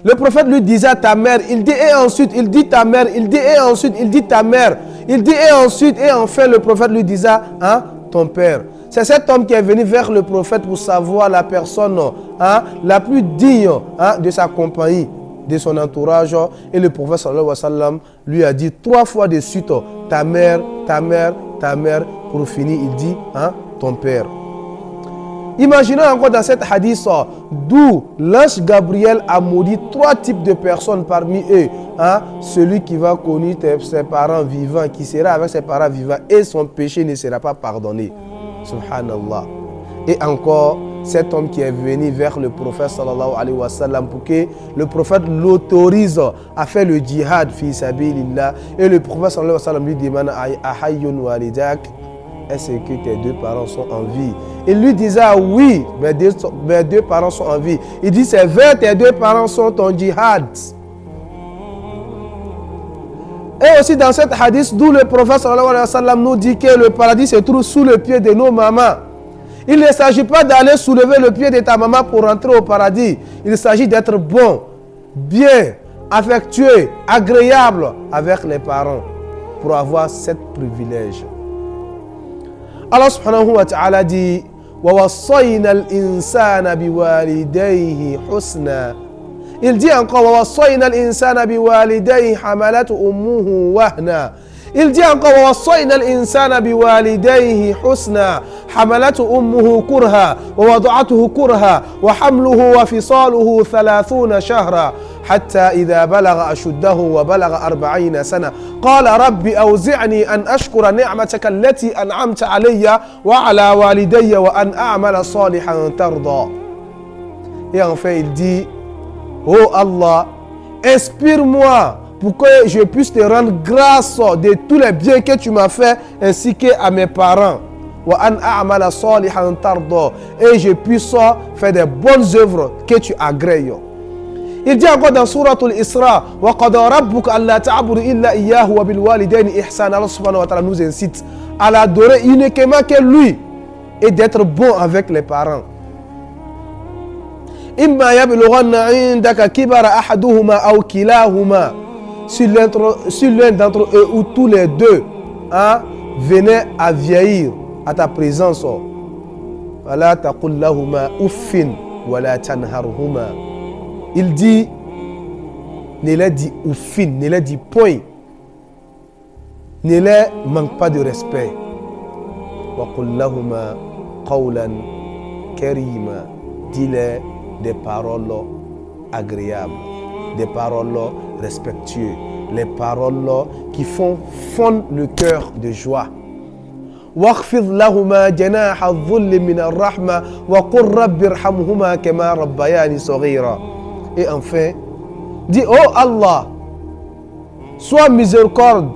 Le prophète lui disait à ta mère, il dit et ensuite, il dit ta mère, il dit et ensuite, il dit ta mère, il dit et ensuite, et enfin le prophète lui disait, hein, ton père. C'est cet homme qui est venu vers le prophète pour savoir la personne la plus digne de sa compagnie, de son entourage. Et le prophète sallallahu alayhi wa sallam lui a dit 3 fois de suite, ta mère, ta mère, ta mère. Pour finir, il dit, ton père. Imaginons encore dans cette hadith d'où l'ange Gabriel a maudit 3 types de personnes parmi eux. Celui qui va connaître ses parents vivants, qui sera avec ses parents vivants et son péché ne sera pas pardonné. Subhanallah. Et encore, cet homme qui est venu vers le prophète sallallahu alayhi wa sallam pour que le prophète l'autorise à faire le djihad fi sabilillah. Et le prophète sallallahu alayhi wa sallam lui demande ahayyun walidak, est-ce que tes 2 parents sont en vie? Il lui disait oui, mes deux parents sont en vie. Il dit c'est vrai, tes 2 parents sont en djihad. Et aussi dans cette hadith d'où le prophète sallallahu alayhi wa sallam nous dit que le paradis se trouve sous le pied de nos mamans. Il ne s'agit pas d'aller soulever le pied de ta maman pour rentrer au paradis. Il s'agit d'être bon, bien, affectueux, agréable avec les parents pour avoir ce privilège. Allah subhanahu wa ta'ala dit وَوَصَّيْنَا الْإِنسَانَ بِوَالِدَيْهِ حُسْنًا. Il dit encore وَوَصَّيْنَا الْإِنسَانَ بِوَالِدَيْهِ حَمَلَتْهُ أُمُّهُ وَهْنًا. Il dit encore وَوَصَّيْنَا الْإِنسَانَ بِوَالِدَيْهِ حُسْنًا حَمَلَتْهُ أُمُّهُ كُرْهًا وَوَضَعَتْهُ كُرْهًا وَحَمْلُهُ وَفِصَالُهُ 30 شهرا حتى إذا بلغ أشده وبلغ 40 سنة قال رب أوزعني أن أشكر نعمتك التي أنعمت علي وعلى والدي وأن أعمل صالحا ترضى. Et enfin il dit, oh Allah, inspire-moi pour que je puisse te rendre grâce de tous les biens que tu m'as fait ainsi qu'à mes parents. وأن أعمل صالحا ترضى. Et je puisse faire des bonnes œuvres que tu agrées. Il dit encore dans Sourate Al-Isra وَقَضَى رَبُّكَ أَلَّا تَعْبُدُوا إِلَّا إِيَّاهُ وَبِالْوَالِدَيْنِ إِحْسَانًا. Allah subhanahu wa ta'ala nous incite à l'adorer uniquement que lui et d'être bon avec les parents. إِمَّا يَبْلُغَنَّ عِندَكَ كِبَرَ أَحَدُهُمَا أَوْ كِلَاهُمَا. Si l'un d'entre eux ou tous les deux venaient à vieillir à ta présence, فَلَا تَقُلْ لَهُمَا أُفٍّ وَلَا تَنْهَرْهُمَا. Il dit, ne les dit oufin, ne les dit point, ne les manque pas de respect. وَقُلْ لَهُمَا قَوْلًا كَرِيمًا. Dis-les des paroles agréables, des paroles respectueuses, les paroles qui font fondre le cœur de joie. واخفض لهما جناح الذل من الرحمة وقل رب ارحمهما كما ربياني صغيرا. Et enfin, dis, oh Allah, sois miséricorde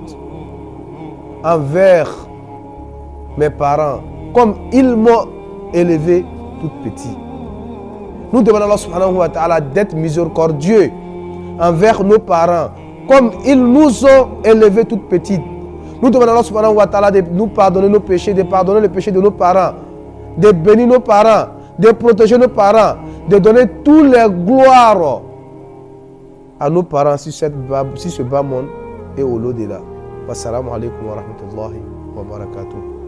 envers mes parents comme ils m'ont élevé tout petit. Nous demandons à Allah subhanahu wa ta'ala d'être miséricordieux envers nos parents comme ils nous ont élevés tout petites. Nous demandons à Allah subhanahu wa ta'ala de nous pardonner nos péchés, de pardonner les péchés de nos parents, de bénir nos parents, de protéger nos parents, de donner toutes les gloires à nos parents sur ce bas monde et au-delà. Wassalamu alaikum wa rahmatullahi wa barakatuh.